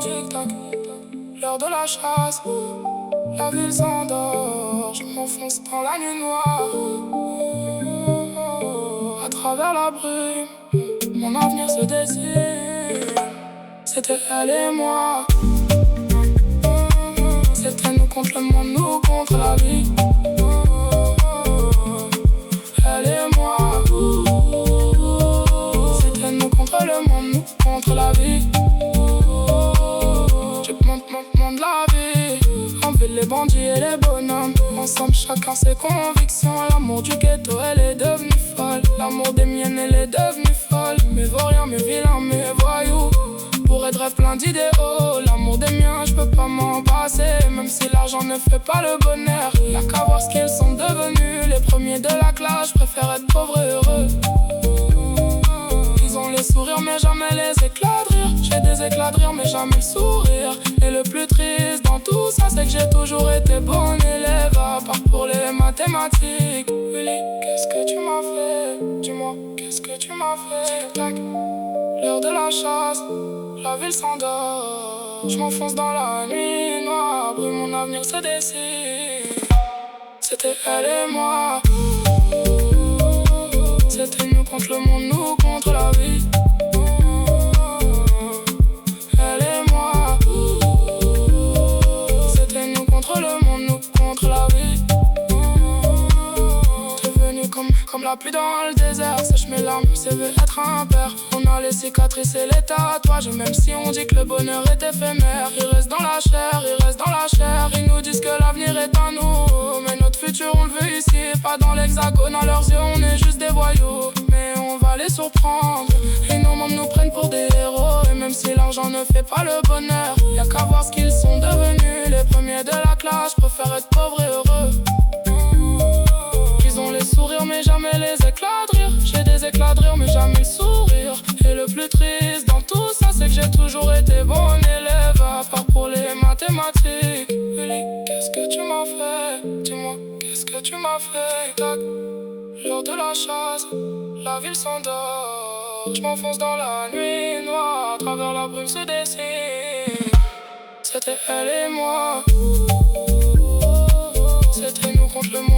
Tic-tac, l'heure de la chasse, la ville s'endort, je m'enfonce dans la nuit noire. À travers la brume, mon avenir se dessine. C'était elle et moi. C'était nous contre le monde, nous contre la vie. Elle et moi. C'était nous contre le monde, nous contre la vie. Je monte la vie. Enlever les bandits et les bonhommes. Ensemble, chacun ses convictions. L'amour du ghetto, elle est devenue folle. L'amour des miennes, elle est devenue folle. Mes vauriens, mes vilains, mes voyous. Pour être rêve plein d'idéaux. L'amour des miens, je peux pas m'en passer. Même si l'argent ne fait pas le bonheur. Y'a qu'à voir ce qu'ils sont devenus. Les premiers de la classe, je préfère être pauvre et heureux. Ils ont les sourires mais jamais les éclats de rire. J'ai des éclats de rire mais jamais le sourire. Et le plus triste dans tout ça, c'est que j'ai toujours été bon élève. À part pour les mathématiques. Willy, qu'est-ce que tu m'as fait? Dis-moi, qu'est-ce que tu m'as fait? Tac. L'heure de la chasse, la ville s'endort. Je m'enfonce dans la nuit noire, brume, mon avenir se dessine. C'était elle et moi. C'était nous contre le monde, nous contre la vie. Elle et moi. C'était nous contre le monde, nous contre la vie. T'es venu comme la pluie dans le désert. Sèche mes larmes, c'est veut être un père. On a les cicatrices et les tatouages. Même si on dit que le bonheur est éphémère, il reste dans la chair, il reste dans la chair. Ils nous disent que l'avenir est à nous, mais notre futur on le veut ici, pas dans l'hexagone. À leurs yeux on est juste des voyous, mais on va les surprendre. Et nos membres nous prennent pour des héros. Et même si l'argent ne fait pas le bonheur, y'a qu'à voir ce qu'ils sont devenus. Les premiers de la classe, je préfère être pauvre et heureux. Ils ont les sourires mais jamais les éclats de rire. J'ai des éclats de rire mais jamais le sourire. Et le plus triste dans tout ça, c'est que j'ai toujours été bon élève. À part pour les mathématiques. Willy, qu'est-ce que tu m'as fait? Dis-moi, qu'est-ce que tu m'as fait? Tac. L'heure de la chasse, la ville s'endort. Je m'enfonce dans la nuit noire, à travers la brume se dessine. C'était elle et moi. C'était nous contre le monde.